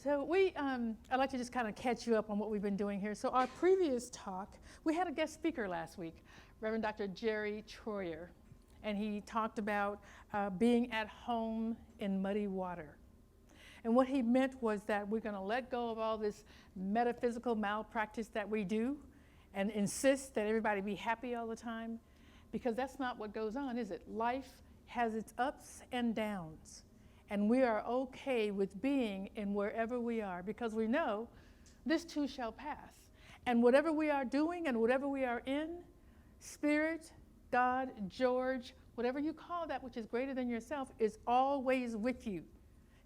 So I'd like to just kind of catch you up on what we've been doing here. So our previous talk, we had a guest speaker last week, Reverend Dr. Jerry Troyer, and he talked about being at home in muddy water. And what he meant was that we're going to let go of all this metaphysical malpractice that we do and insist that everybody be happy all the time, because that's not what goes on, is it? Life has its ups and downs. And we are okay with being in wherever we are, because we know this too shall pass. And whatever we are doing and whatever we are in, Spirit, God, George, whatever you call that which is greater than yourself, is always with you,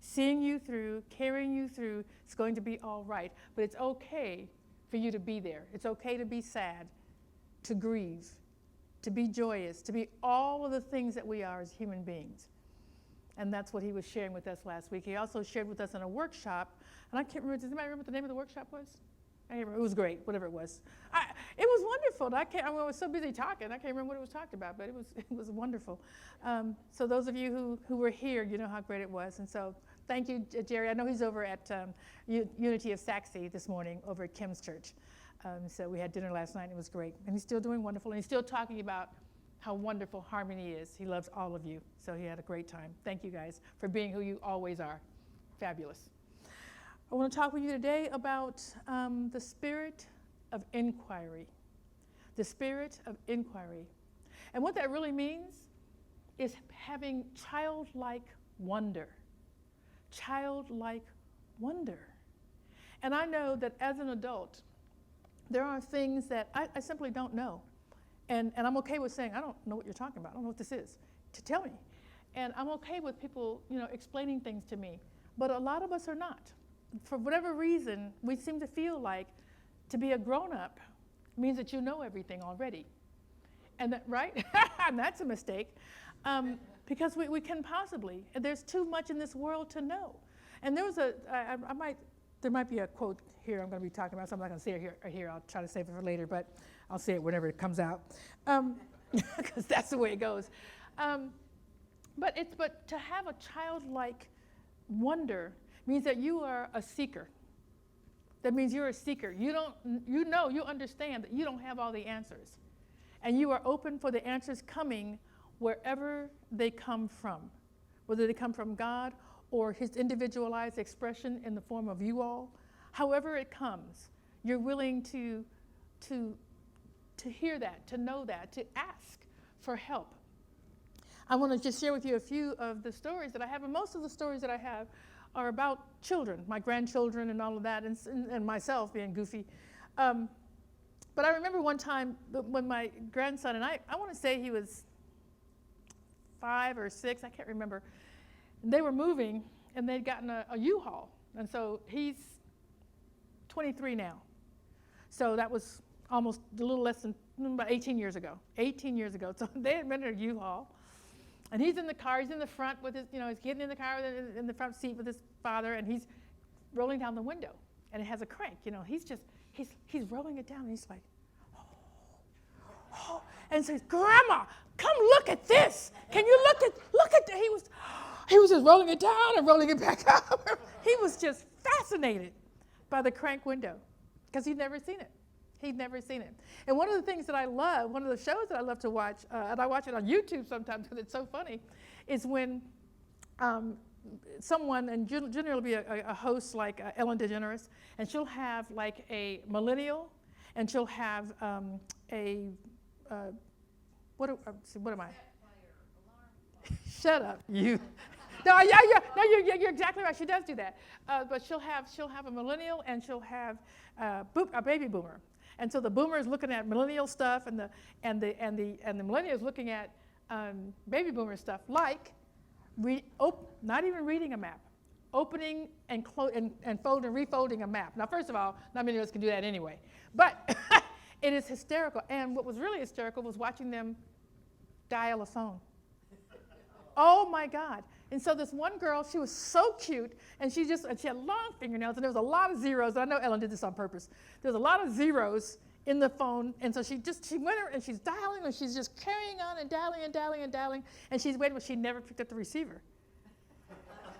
seeing you through, carrying you through. It's going to be all right. But it's okay for you to be there. It's okay to be sad, to grieve, to be joyous, to be all of the things that we are as human beings. And that's what he was sharing with us last week. He also shared with us in a workshop, and I can't remember, does anybody remember what the name of the workshop was? I can't remember. It was great, whatever it was. It was wonderful. I was so busy talking, I can't remember what it was talked about, but it was wonderful. So those of you who were here, you know how great it was. And so thank you, Jerry. I know he's over at Unity of Saxe this morning over at Kim's Church. So we had dinner last night, and it was great. And he's still doing wonderful, and he's still talking about how wonderful Harmony is. He loves all of you, so he had a great time. Thank you guys for being who you always are. Fabulous. I want to talk with you today about the spirit of inquiry. The spirit of inquiry. And what that really means is having childlike wonder. Childlike wonder. And I know that as an adult, there are things that I simply don't know. And I'm okay with saying, I don't know what you're talking about. I don't know what this is. To tell me. And I'm okay with people, explaining things to me. But a lot of us are not. For whatever reason, we seem to feel like to be a grown-up means that you know everything already. And that, right? And that's a mistake. Because we can possibly. There's too much in this world to know. And there was there might be a quote here I'm going to be talking about. So I'm not going to say it here. I'll try to save it for later, but I'll say it whenever it comes out, because that's the way it goes. But to have a childlike wonder means that you are a seeker. That means you're a seeker. You understand that you don't have all the answers, and you are open for the answers coming wherever they come from, whether they come from God or His individualized expression in the form of you all. However it comes, you're willing to hear that, to know that, to ask for help. I want to just share with you a few of the stories that I have, and most of the stories that I have are about children, my grandchildren and all of that, and myself being goofy. But I remember one time when my grandson, and I want to say he was 5 or 6, I can't remember, they were moving, and they'd gotten a U-Haul, and so he's 23 now. So that was almost a little less than about 18 years ago. 18 years ago. So they had rented a U-Haul. And he's in the car. He's in the front with his, he's getting in the car in the front seat with his father, and he's rolling down the window. And it has a crank. He's rolling it down, and he's like, oh. And says, Grandma, come look at this. Can you look at that? He was just rolling it down and rolling it back up. He was just fascinated by the crank window because he'd never seen it. He'd never seen it. And one of the things that I love, one of the shows that I love to watch, and I watch it on YouTube sometimes because it's so funny, is when someone, and generally it'll be a host like Ellen DeGeneres, and she'll have like a millennial, and she'll have what am I? Shut up, you. No, you're exactly right. She does do that. But she'll have a millennial, and she'll have a baby boomer. And so the boomer is looking at millennial stuff, and the millennial is looking at baby boomer stuff, like not even reading a map, opening and folding, refolding a map. Now, first of all, not many of us can do that anyway, but it is hysterical. And what was really hysterical was watching them dial a phone. Oh my God. And so this one girl, she was so cute, and she had long fingernails, and there was a lot of zeros. I know Ellen did this on purpose. There was a lot of zeros in the phone, and so she went and she's dialing, and she's just carrying on and dialing and dialing and dialing, and she's waiting, but she never picked up the receiver.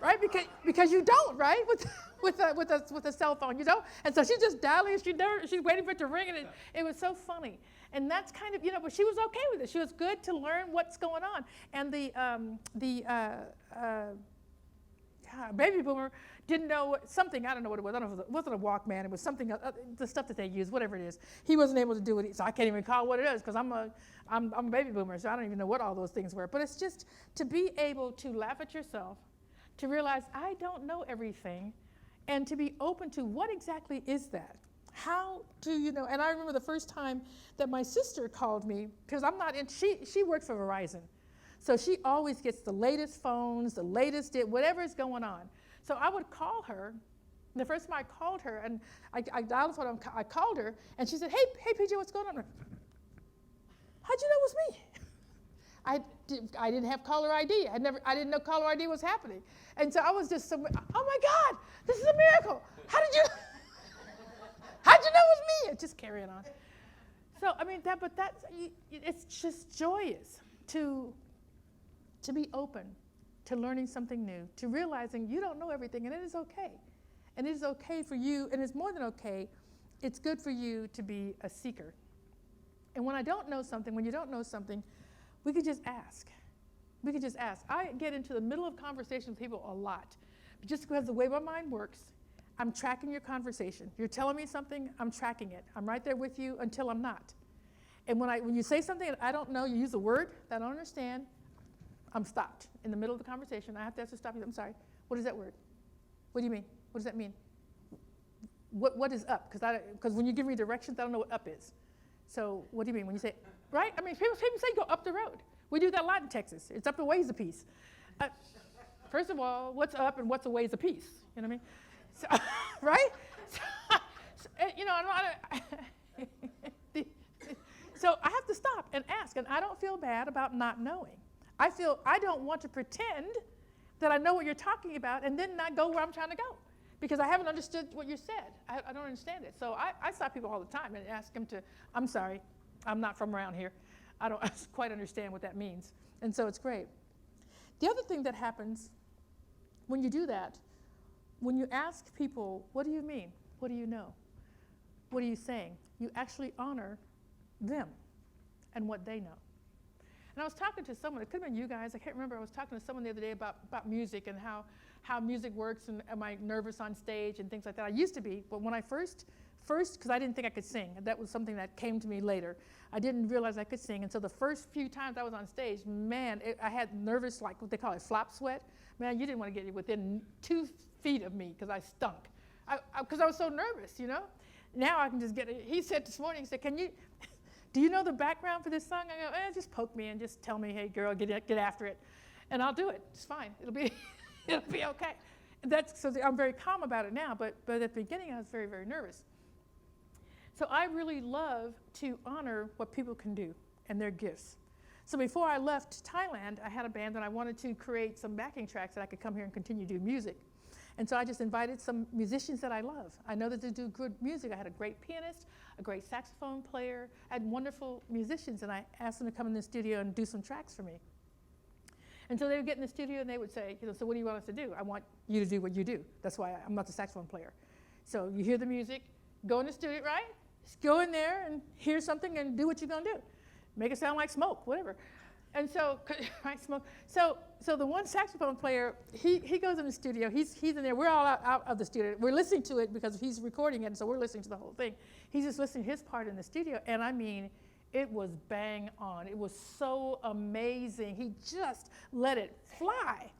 right? Because you don't, right? With a cell phone, you don't. And so she's just dialing, she's waiting for it to ring, and it was so funny. And that's kind of, but she was okay with it. She was good to learn what's going on. And baby boomer didn't know something, I don't know what it was. I don't know if it wasn't a Walkman, it was something, the stuff that they use, whatever it is. He wasn't able to do it, so I can't even recall what it is, because I'm a baby boomer, so I don't even know what all those things were. But it's just to be able to laugh at yourself, to realize I don't know everything, and to be open to what exactly is that? How do you know? And I remember the first time that my sister called me, because I'm not in, she worked for Verizon. So she always gets the latest phones, the latest, whatever is going on. So I would call her. The first time I called her, and I dialed the phone, I called her, and she said, hey, Pjae, what's going on? How'd you know it was me? I didn't have caller ID. I didn't know caller ID was happening. And so I was just oh my God, this is a miracle. How'd you know it was me? And just carrying on. So, I mean, it's just joyous to be open to learning something new, to realizing you don't know everything, and it is okay. And it is okay for you, and it's more than okay, it's good for you to be a seeker. And when you don't know something, we could just ask. We could just ask. I get into the middle of conversations with people a lot. But just because the way my mind works, I'm tracking your conversation. You're telling me something, I'm tracking it. I'm right there with you until I'm not. And when you say something that I don't know, you use a word that I don't understand, I'm stopped in the middle of the conversation. I have to ask to stop you. I'm sorry. What is that word? What do you mean? What does that mean? What is up? Because when you give me directions, I don't know what up is. So what do you mean when you say, right? I mean, people say go up the road. We do that a lot in Texas. It's up a ways a piece. First of all, what's up and what's a ways a piece? You know what I mean? So, right? So I have to stop and ask, and I don't feel bad about not knowing. I don't want to pretend that I know what you're talking about and then not go where I'm trying to go, because I haven't understood what you said. I don't understand it. So I stop people all the time and ask them I'm sorry, I'm not from around here. I don't quite understand what that means. And so it's great. The other thing that happens when you do that, when you ask people, what do you mean? What do you know? What are you saying? You actually honor them and what they know. And I was talking to someone, it could have been you guys, I can't remember, I was talking to someone the other day about music and how music works, and am I nervous on stage and things like that. I used to be, but when I first, because I didn't think I could sing, that was something that came to me later. I didn't realize I could sing, and so the first few times I was on stage, man, I had nervous, like what they call it, flop sweat. Man, you didn't want to get within 2 feet of me because I stunk. Because I was so nervous, Now I can just get it. He said this morning, he said, do you know the background for this song? I go, just poke me and just tell me, hey, girl, get after it. And I'll do it. It's fine. It'll be okay. So I'm very calm about it now, but at the beginning I was very, very nervous. So I really love to honor what people can do and their gifts. So before I left Thailand, I had a band and I wanted to create some backing tracks that I could come here and continue to do music. And so I just invited some musicians that I love. I know that they do good music. I had a great pianist, a great saxophone player. I had wonderful musicians, and I asked them to come in the studio and do some tracks for me. And so they would get in the studio and they would say, so what do you want us to do? I want you to do what you do. That's why I'm not the saxophone player. So you hear the music, go in the studio, right? Just go in there and hear something and do what you're gonna do. Make it sound like smoke, whatever. And so, right, smoke. So the one saxophone player, he goes in the studio. He's in there. We're all out of the studio. We're listening to it because he's recording it, and so we're listening to the whole thing. He's just listening to his part in the studio, and I mean, it was bang on. It was so amazing. He just let it fly.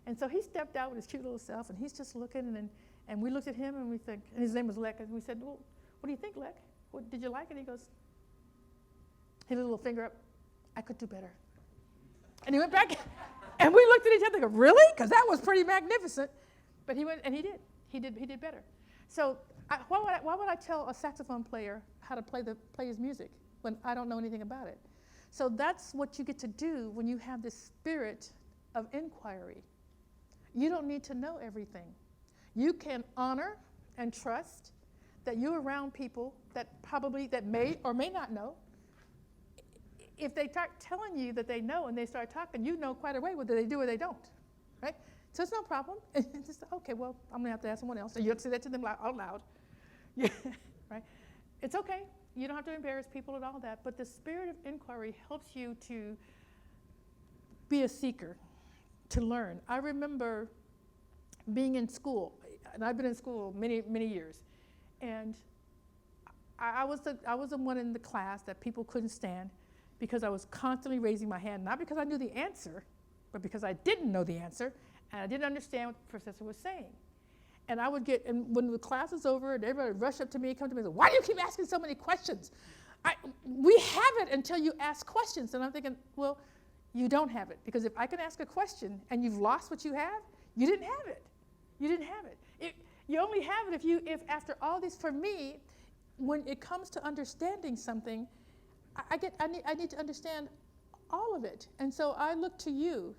And so he stepped out with his cute little self, and he's just looking, and we looked at him, and we think, and his name was Lek, and we said, well, what do you think, Lek? Did you like it? He goes, his little finger up, I could do better. And he went back, and we looked at each other and go, really? Because that was pretty magnificent. But he went, and he did. He did better. So why would I tell a saxophone player how to play his music when I don't know anything about it? So that's what you get to do when you have this spirit of inquiry. You don't need to know everything. You can honor and trust that you're around people that may or may not know. If they start telling you that they know and they start talking, you know quite away whether they do or they don't, right? So it's no problem. And just, okay, well, I'm going to have to ask someone else. And you have to say that to them out loud. Yeah, right? It's okay. You don't have to embarrass people and all that. But the spirit of inquiry helps you to be a seeker, to learn. I remember being in school, and I've been in school many, many years. And I was the one in the class that people couldn't stand because I was constantly raising my hand, not because I knew the answer, but because I didn't know the answer, and I didn't understand what the professor was saying. And I would get, and when the class was over, and everybody would rush up to me, come to me, and say, why do you keep asking so many questions? We have it until you ask questions. And I'm thinking, well, you don't have it. Because if I can ask a question and you've lost what you have, you didn't have it. You didn't have it. You only have it if after all this, for me, when it comes to understanding something, I need to understand all of it. And so I look to you.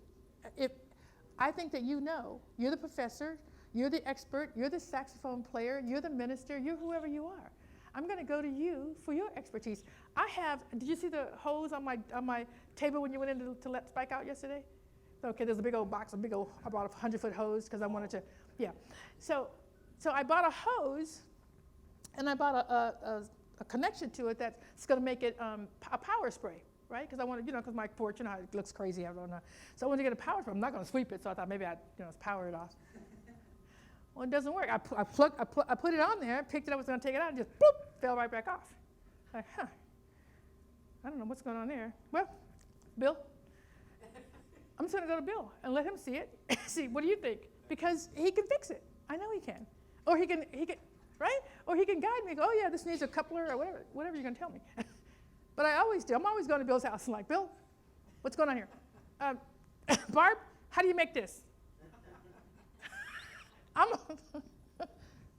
I think that you know. You're the professor. You're the expert. You're the saxophone player. You're the minister. You're whoever you are. I'm going to go to you for your expertise. Did you see the hose on my table when you went in to let Spike out yesterday? Okay, there's a big old box, I bought a 100-foot hose because I wanted to, yeah. So I bought a hose, and I bought a connection to it that's going to make it a power spray, right? Because I wanted, because my porch, how it looks crazy, I don't know. So I wanted to get a power spray. I'm not going to sweep it, so I thought maybe I'd power it off. Well, it doesn't work. I put it on there, picked it up, was going to take it out, and just boop, fell right back off. Like, I don't know what's going on there. Well, Bill, I'm just going to go to Bill and let him see it. See, what do you think? Because he can fix it. I know he can. Or he can, right? Or he can guide me. Go, oh yeah, this needs a coupler or whatever you're going to tell me. But I always do. I'm always going to Bill's house and like, Bill, what's going on here? Barb, how do you make this?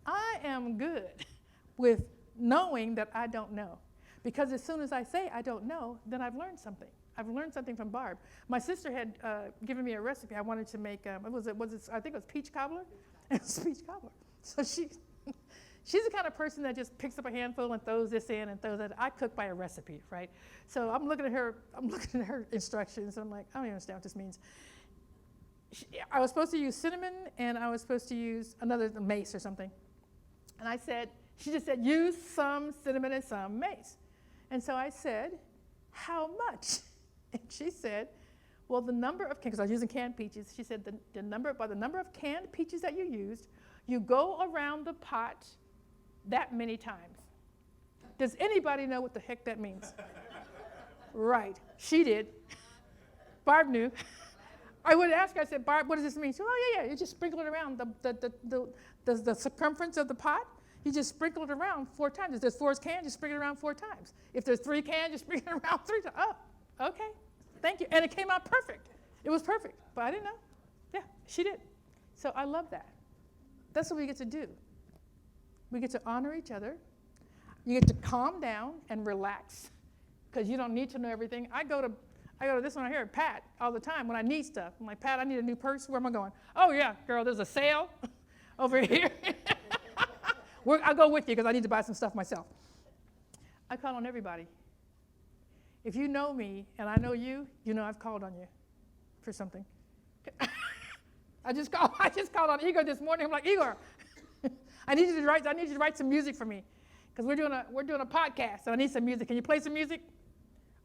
I am good with knowing that I don't know. Because as soon as I say I don't know, then I've learned something. I've learned something from Barb. My sister had given me a recipe. I wanted to make, I think it was peach cobbler? It was peach cobbler. So she's the kind of person that just picks up a handful and throws this in and throws that. I cook by a recipe, right? So I'm looking at her instructions, and I'm like, I don't even understand what this means. I was supposed to use cinnamon, and I was supposed to use another mace or something. And she just said, use some cinnamon and some mace. And so I said, how much? And she said, well, the number of, because I was using canned peaches, she said by the number of canned peaches that you used, you go around the pot that many times. Does anybody know what the heck that means? Right, she did. Barb knew. I would ask her, I said, Barb, what does this mean? She said, oh, yeah, you just sprinkle it around the circumference of the pot. You just sprinkle it around 4 times. If there's 4 cans, you sprinkle it around 4 times. If there's 3 cans, you sprinkle it around 3 times. Oh, okay, thank you. And it came out perfect. It was perfect, but I didn't know. Yeah, she did. So I love that. That's what we get to do. We get to honor each other. You get to calm down and relax, because you don't need to know everything. I go to this one right here, Pat, all the time when I need stuff. I'm like, Pat, I need a new purse. Where am I going? Oh, yeah, girl, there's a sale over here. I'll go with you because I need to buy some stuff myself. I call on everybody. If you know me and I know you, you know I've called on you for something. I just called on Igor this morning. I'm like, Igor, I need you to write some music for me, because we're doing a podcast, and I need some music. Can you play some music?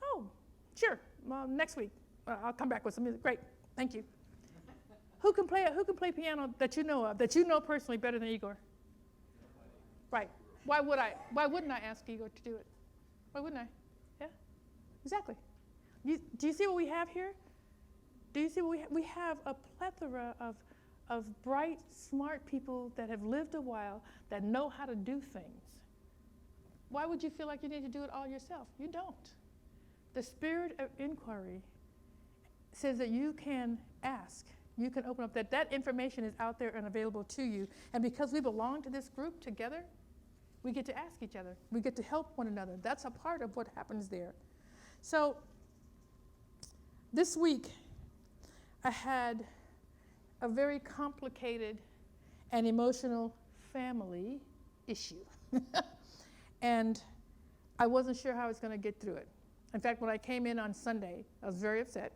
Oh, sure. Well, next week I'll come back with some music. Great, thank you. Who can play piano that you know of, that you know personally better than Igor? Right. Why wouldn't I ask Igor to do it? Why wouldn't I? Yeah, exactly. Do you see what we have here? Do you see what we have? A plethora of bright, smart people that have lived a while, that know how to do things. Why would you feel like you need to do it all yourself? You don't. The spirit of inquiry says that you can ask. You can open up, that information is out there and available to you. And because we belong to this group together, we get to ask each other. We get to help one another. That's a part of what happens there. So this week, I had a very complicated and emotional family issue. And I wasn't sure how I was going to get through it. In fact, when I came in on Sunday, I was very upset.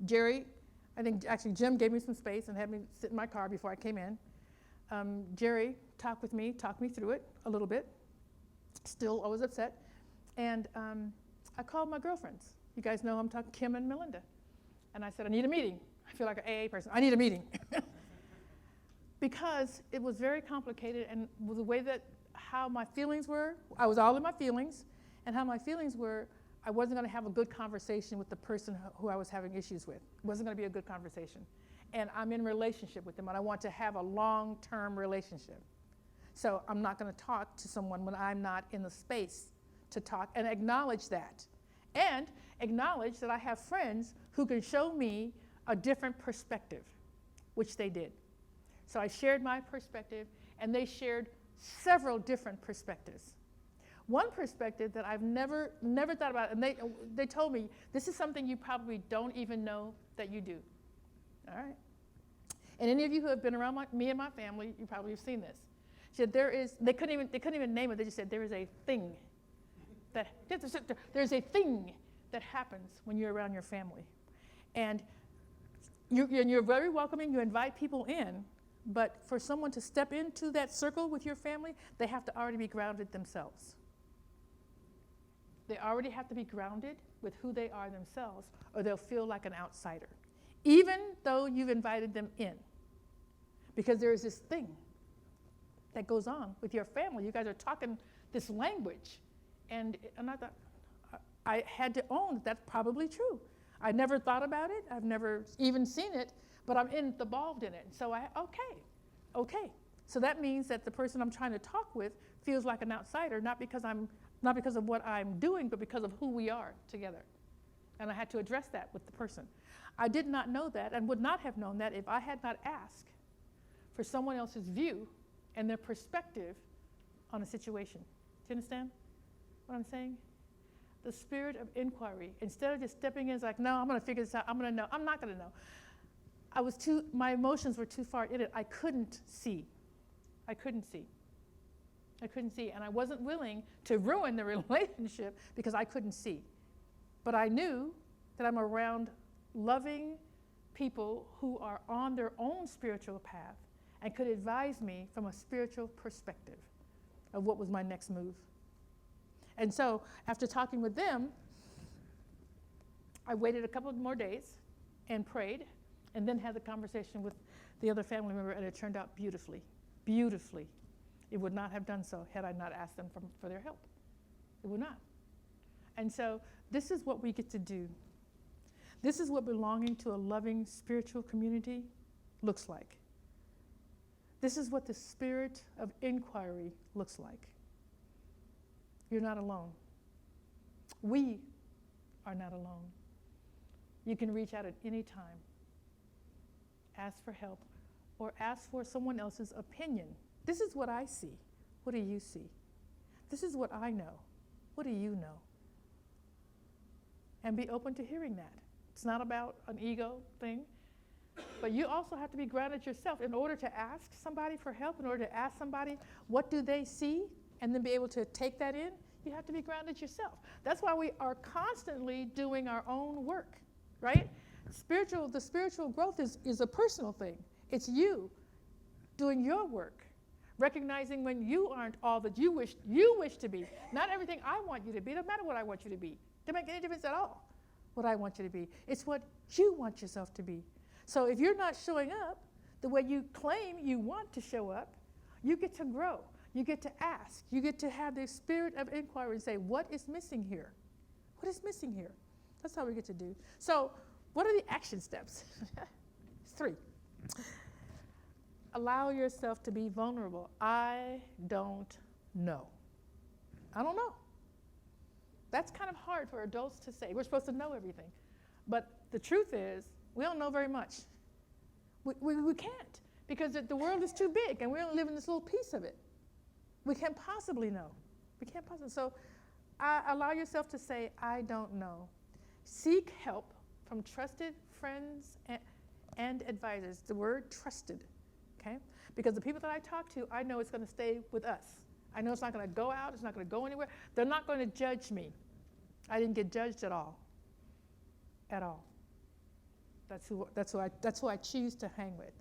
Jerry, I think actually Jim gave me some space and had me sit in my car before I came in. Jerry talked me through it a little bit. Still always upset. And I called my girlfriends. You guys know I'm talking Kim and Melinda. And I said, I need a meeting. I feel like an AA person. I need a meeting. Because it was very complicated, and the way that how my feelings were, I was all in my feelings, and how my feelings were, I wasn't going to have a good conversation with the person who I was having issues with. It wasn't going to be a good conversation. And I'm in a relationship with them, and I want to have a long-term relationship. So I'm not going to talk to someone when I'm not in the space to talk, and acknowledge that. And acknowledge that I have friends who can show me a different perspective, which they did. So I shared my perspective, and they shared several different perspectives. One perspective that I've never thought about, and they told me, this is something you probably don't even know that you do. All right? And any of you who have been around me and my family, you probably have seen this. She said they couldn't even name it, they just said there is a thing there's a thing that happens when you're around your family. And you're very welcoming, you invite people in, but for someone to step into that circle with your family, they have to already be grounded themselves. They already have to be grounded with who they are themselves, or they'll feel like an outsider, even though you've invited them in. Because there is this thing that goes on with your family. You guys are talking this language. And I thought, I had to own that's probably true. I never thought about it. I've never even seen it, but I'm involved in it. So okay. So that means that the person I'm trying to talk with feels like an outsider, not because of what I'm doing, but because of who we are together. And I had to address that with the person. I did not know that and would not have known that if I had not asked for someone else's view and their perspective on a situation. Do you understand what I'm saying? The spirit of inquiry. Instead of just stepping in, it's like, no, I'm going to figure this out. I'm going to know. I'm not going to know. My emotions were too far in it. I couldn't see. And I wasn't willing to ruin the relationship because I couldn't see. But I knew that I'm around loving people who are on their own spiritual path and could advise me from a spiritual perspective of what was my next move. And so after talking with them, I waited a couple of more days and prayed, and then had the conversation with the other family member, and it turned out beautifully. Beautifully. It would not have done so had I not asked them for their help. It would not. And so this is what we get to do. This is what belonging to a loving spiritual community looks like. This is what the spirit of inquiry looks like. You're not alone. We are not alone. You can reach out at any time. Ask for help or ask for someone else's opinion. This is what I see. What do you see? This is what I know. What do you know? And be open to hearing that. It's not about an ego thing, but you also have to be grounded yourself. In order to ask somebody for help, in order to ask somebody what do they see, and then be able to take that in, you have to be grounded yourself. That's why we are constantly doing our own work, right? The spiritual growth is a personal thing. It's you doing your work, recognizing when you aren't all that you wish to be. Not everything I want you to be. It doesn't matter what I want you to be. It doesn't make any difference at all what I want you to be. It's what you want yourself to be. So if you're not showing up the way you claim you want to show up, you get to grow. You get to ask. You get to have the spirit of inquiry and say, what is missing here? What is missing here? That's how we get to do. So what are the action steps? 3. Allow yourself to be vulnerable. I don't know. I don't know. That's kind of hard for adults to say. We're supposed to know everything. But the truth is, we don't know very much. We can't, because the world is too big, and we only live in this little piece of it. We can't possibly know. We can't possibly. So allow yourself to say, I don't know. Seek help from trusted friends and advisors. The word trusted, okay? Because the people that I talk to, I know it's going to stay with us. I know it's not going to go out. It's not going to go anywhere. They're not going to judge me. I didn't get judged at all. At all. That's who I choose to hang with.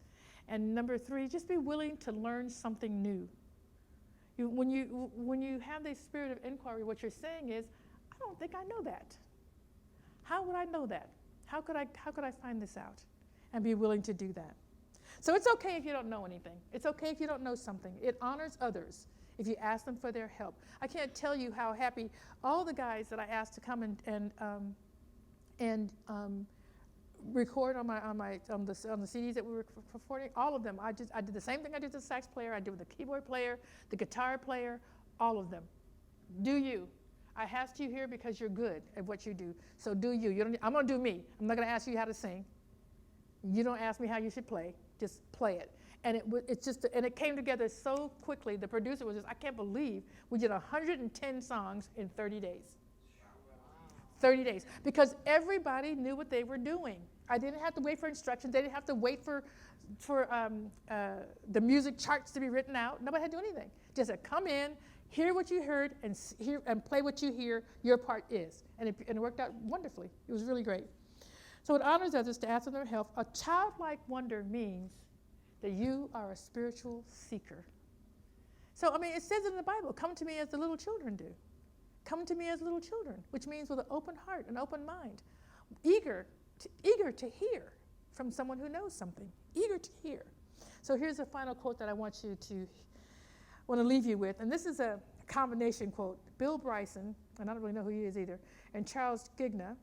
And number 3, just be willing to learn something new. When you have this spirit of inquiry, what you're saying is, I don't think I know that. How would I know that? How could I find this out? And be willing to do that. So it's okay if you don't know anything. It's okay if you don't know something. It honors others if you ask them for their help. I can't tell you how happy all the guys that I asked to come and record on the CDs that we were recording, all of them. I did the same thing I did with the sax player. I did with the keyboard player, the guitar player, all of them. Do you? I asked you here because you're good at what you do. So do you. I'm going to do me. I'm not going to ask you how to sing. You don't ask me how you should play. Just play it. And it came together so quickly. The producer was just, I can't believe we did 110 songs in 30 days. 30 days. Because everybody knew what they were doing. I didn't have to wait for instructions. They didn't have to wait for the music charts to be written out. Nobody had to do anything. Just said, come in, hear what you heard, and play what you hear. Your part is. And it worked out wonderfully. It was really great. So it honors others to ask for their help. A childlike wonder means that you are a spiritual seeker. So, it says in the Bible, come to me as the little children do. Come to me as little children, which means with an open heart, an open mind, eager to hear from someone who knows something, eager to hear. So here's a final quote that I want to leave you with, and this is a combination quote. Bill Bryson, and I don't really know who he is either, and Charles Gigna,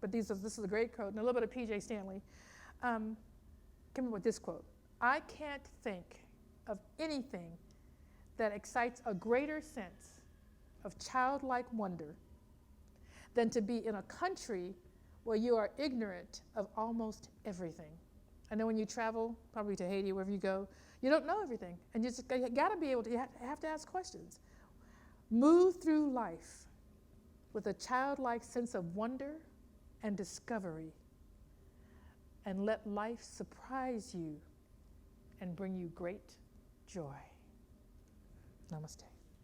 but this is a great quote, and a little bit of Pjae Stanley, came up with this quote. I can't think of anything that excites a greater sense of childlike wonder than to be in a country where you are ignorant of almost everything. I know when you travel, probably to Haiti, wherever you go, you don't know everything, and you gotta be able to, you have to ask questions. Move through life with a childlike sense of wonder and discovery, and let life surprise you and bring you great joy. Namaste.